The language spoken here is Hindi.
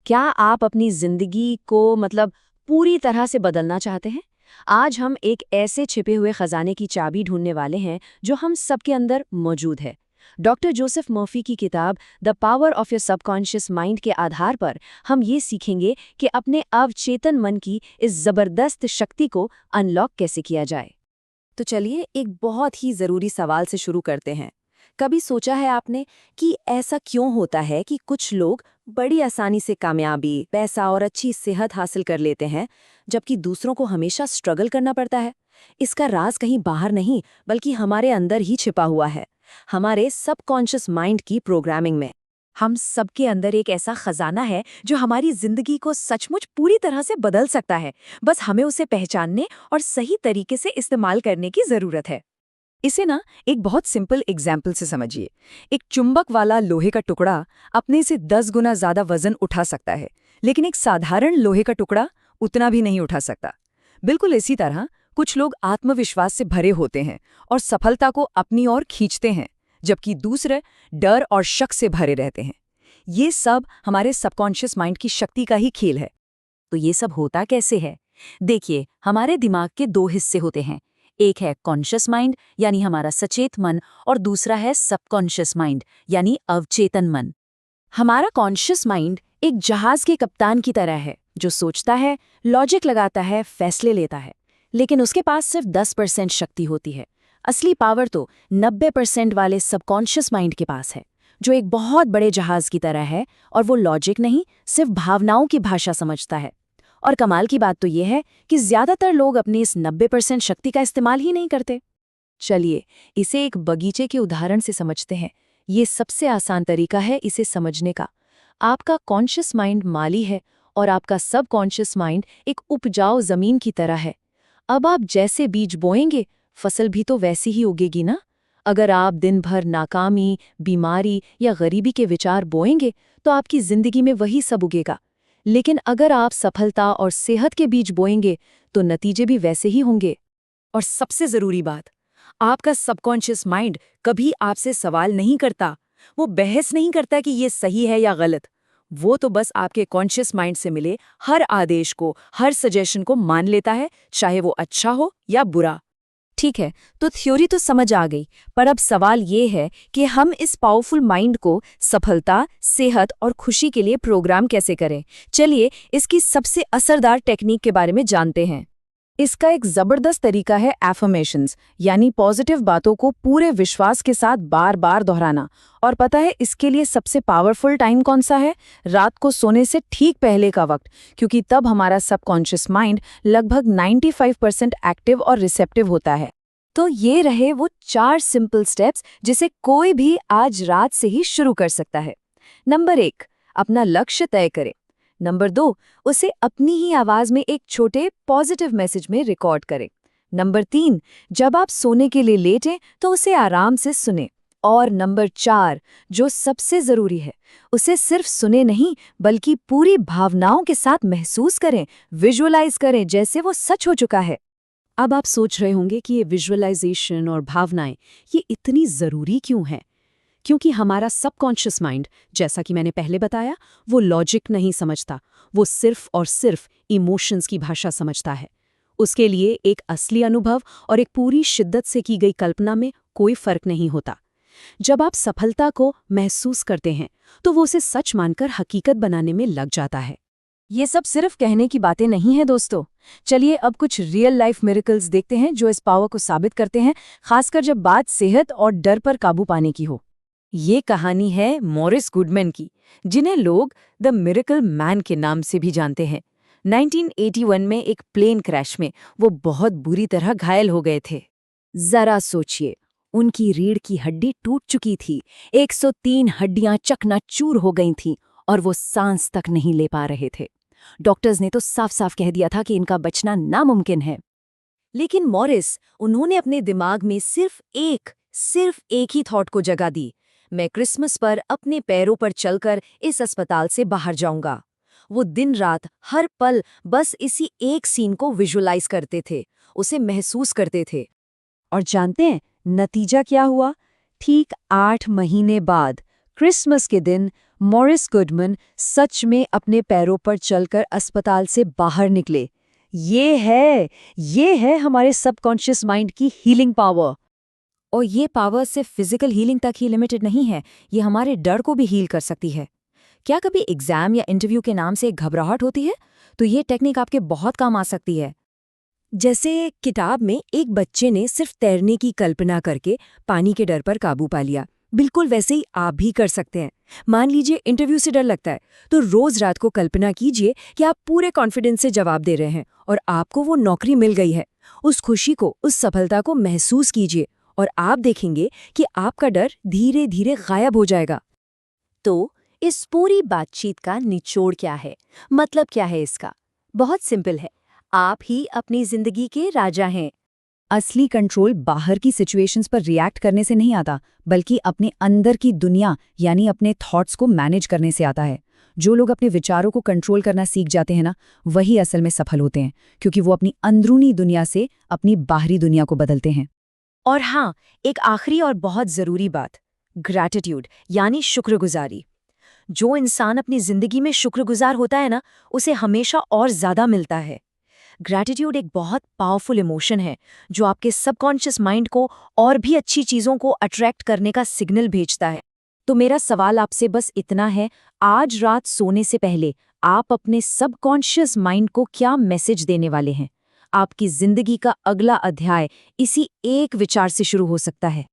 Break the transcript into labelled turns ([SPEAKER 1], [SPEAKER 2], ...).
[SPEAKER 1] क्या आप अपनी जिंदगी को पूरी तरह से बदलना चाहते हैं? आज हम एक ऐसे छिपे हुए खजाने की चाबी ढूंढने वाले हैं जो हम सबके अंदर मौजूद है। डॉक्टर जोसेफ मर्फी की किताब the power of your subconscious mind के आधार पर हम ये सीखेंगे कि अपने अवचेतन मन की इस जबरदस्त शक्ति को अनलॉक कैसे किया जाए। तो चलिए एक बहुत ही जरूरी सवाल से शुरू करते हैं। कभी सोचा है आपने कि ऐसा क्यों होता है कि कुछ लोग बड़ी आसानी से कामयाबी, पैसा और अच्छी सेहत हासिल कर लेते हैं, जबकि दूसरों को हमेशा स्ट्रगल करना पड़ता है? इसका राज कहीं बाहर नहीं, बल्कि हमारे अंदर ही छिपा हुआ है, हमारे सबकॉन्शियस माइंड की प्रोग्रामिंग में। हम सबके अंदर एक ऐसा खजाना है जो हमारी जिंदगी को सचमुच पूरी तरह से बदल सकता है। बस हमें उसे पहचानने और सही तरीके से इस्तेमाल करने की जरूरत है। इसे एक बहुत सिंपल एग्जाम्पल से समझिए। एक चुंबक वाला लोहे का टुकड़ा अपने से 10 गुना ज्यादा वजन उठा सकता है, लेकिन एक साधारण लोहे का टुकड़ा उतना भी नहीं उठा सकता। बिल्कुल इसी तरह कुछ लोग आत्मविश्वास से भरे होते हैं और सफलता को अपनी ओर खींचते हैं, जबकि दूसरे डर और शक से भरे रहते हैं। ये सब हमारे सबकॉन्शियस माइंड की शक्ति का ही खेल है। तो ये सब होता कैसे है? देखिए, हमारे दिमाग के दो हिस्से होते हैं। एक है कॉन्शियस माइंड यानी हमारा सचेत मन, और दूसरा है सबकॉन्शियस माइंड यानी अवचेतन मन। हमारा कॉन्शियस माइंड एक जहाज के कप्तान की तरह है, जो सोचता है, लॉजिक लगाता है, फैसले लेता है। लेकिन उसके पास सिर्फ 10% शक्ति होती है। असली पावर तो 90% वाले सबकॉन्शियस माइंड के पास है, जो एक बहुत बड़े जहाज की तरह है, और वो लॉजिक नहीं, सिर्फ भावनाओं की भाषा समझता है। और कमाल की बात तो ये है कि ज्यादातर लोग अपनी इस 90% शक्ति का इस्तेमाल ही नहीं करते। चलिए इसे एक बगीचे के उदाहरण से समझते हैं। ये सबसे आसान तरीका है इसे समझने का। आपका कॉन्शियस माइंड माली है और आपका सबकॉन्शियस माइंड एक उपजाऊ जमीन की तरह है। अब आप जैसे बीज बोएंगे, फसल भी तो वैसी ही उगेगी ना। अगर आप दिन भर नाकामी, बीमारी या गरीबी के विचार बोएंगे, तो आपकी जिंदगी में वही सब उगेगा। लेकिन अगर आप सफलता और सेहत के बीज बोएंगे, तो नतीजे भी वैसे ही होंगे। और सबसे जरूरी बात, आपका सबकॉन्शियस माइंड कभी आपसे सवाल नहीं करता। वो बहस नहीं करता कि ये सही है या गलत। वो तो बस आपके कॉन्शियस माइंड से मिले हर आदेश को, हर सजेशन को मान लेता है, चाहे वो अच्छा हो या बुरा। ठीक है, तो थ्योरी तो समझ आ गई, पर अब सवाल ये है कि हम इस पावरफुल माइंड को सफलता, सेहत और खुशी के लिए प्रोग्राम कैसे करें। चलिए इसकी सबसे असरदार टेक्निक के बारे में जानते हैं। इसका एक जबरदस्त तरीका है एफर्मेशंस, यानी पॉजिटिव बातों को पूरे विश्वास के साथ बार बार दोहराना। और पता है इसके लिए सबसे पावरफुल टाइम कौन सा है? रात को सोने से ठीक पहले का वक्त, क्योंकि तब हमारा सबकॉन्शियस माइंड लगभग 95% एक्टिव और रिसेप्टिव होता है। तो ये रहे वो 4 सिंपल स्टेप्स जिसे कोई भी आज रात से ही शुरू कर सकता है। नंबर 1, अपना लक्ष्य तय करें। नंबर 2, उसे अपनी ही आवाज में एक छोटे पॉजिटिव मैसेज में रिकॉर्ड करें। नंबर 3, जब आप सोने के लिए लेटें तो उसे आराम से सुने। और नंबर 4, जो सबसे जरूरी है, उसे सिर्फ सुने नहीं, बल्कि पूरी भावनाओं के साथ महसूस करें, विजुअलाइज करें जैसे वो सच हो चुका है। अब आप सोच रहे होंगे कि ये विजुअलाइजेशन और भावनाएं ये इतनी जरूरी क्यों हैं? क्योंकि हमारा सबकॉन्शियस माइंड, जैसा कि मैंने पहले बताया, वो लॉजिक नहीं समझता, वो सिर्फ और सिर्फ इमोशंस की भाषा समझता है। उसके लिए एक असली अनुभव और एक पूरी शिद्दत से की गई कल्पना में कोई फर्क नहीं होता। जब आप सफलता को महसूस करते हैं, तो वो उसे सच मानकर हकीकत बनाने में लग जाता है। ये सब सिर्फ कहने की बातें नहीं हैं दोस्तों। चलिए अब कुछ रियल लाइफ मिरेकल्स देखते हैं जो इस पावर को साबित करते हैं, खासकर जब बात सेहत और डर पर काबू पाने की हो। ये कहानी है मॉरिस गुडमैन की, जिन्हें लोग द मिरेकल मैन के नाम से भी जानते हैं। 1981 में एक प्लेन क्रैश में वो बहुत बुरी तरह घायल हो गए थे। जरा सोचिए, उनकी रीढ़ की हड्डी टूट चुकी थी, 103 हड्डियां चकनाचूर हो गई थीं, और वो सांस तक नहीं ले पा रहे थे। डॉक्टर्स ने तो साफ साफ कह दिया था कि इनका बचना नामुमकिन है। लेकिन मॉरिस, उन्होंने अपने दिमाग में सिर्फ एक ही थॉट को जगह दी। मैं क्रिसमस पर अपने पैरों पर चलकर इस अस्पताल से बाहर जाऊंगा। वो दिन रात हर पल बस इसी एक सीन को विजुअलाइज करते थे, उसे महसूस करते थे। और जानते हैं नतीजा क्या हुआ? ठीक 8 महीने बाद क्रिसमस के दिन मॉरिस गुडमन सच में अपने पैरों पर चलकर अस्पताल से बाहर निकले। ये है हमारे सबकॉन्शियस माइंड की हीलिंग पावर। और ये पावर सिर्फ फिजिकल हीलिंग तक ही लिमिटेड नहीं है, ये हमारे डर को भी हील कर सकती है। क्या कभी एग्जाम या इंटरव्यू के नाम से घबराहट होती है? तो ये टेक्निक आपके बहुत काम आ सकती है। जैसे किताब में एक बच्चे ने सिर्फ तैरने की कल्पना करके पानी के डर पर काबू पा लिया, बिल्कुल वैसे ही आप भी कर सकते हैं। मान लीजिए इंटरव्यू से डर लगता है, तो रोज रात को कल्पना कीजिए कि आप पूरे कॉन्फिडेंस से जवाब दे रहे हैं और आपको वो नौकरी मिल गई है। उस खुशी को, उस सफलता को महसूस कीजिए और आप देखेंगे कि आपका डर धीरे धीरे गायब हो जाएगा। तो इस पूरी बातचीत का निचोड़ क्या है? मतलब क्या है इसका? बहुत सिंपल है, आप ही अपनी जिंदगी के राजा हैं। असली कंट्रोल बाहर की सिचुएशंस पर रिएक्ट करने से नहीं आता, बल्कि अपने अंदर की दुनिया यानी अपने थॉट्स को मैनेज करने से आता है। जो लोग अपने विचारों को कंट्रोल करना सीख जाते हैं ना, वही असल में सफल होते हैं, क्योंकि वो अपनी अंदरूनी दुनिया से अपनी बाहरी दुनिया को बदलते हैं। और हाँ, एक आखिरी और बहुत ज़रूरी बात, ग्रैटिट्यूड यानी शुक्रगुजारी। जो इंसान अपनी जिंदगी में शुक्रगुजार होता है ना, उसे हमेशा और ज़्यादा मिलता है। ग्रैटिट्यूड एक बहुत पावरफुल इमोशन है जो आपके सबकॉन्शियस माइंड को और भी अच्छी चीज़ों को अट्रैक्ट करने का सिग्नल भेजता है। तो मेरा सवाल आपसे बस इतना है, आज रात सोने से पहले आप अपने सबकॉन्शियस माइंड को क्या मैसेज देने वाले हैं? आपकी जिंदगी का अगला अध्याय इसी एक विचार से शुरू हो सकता है।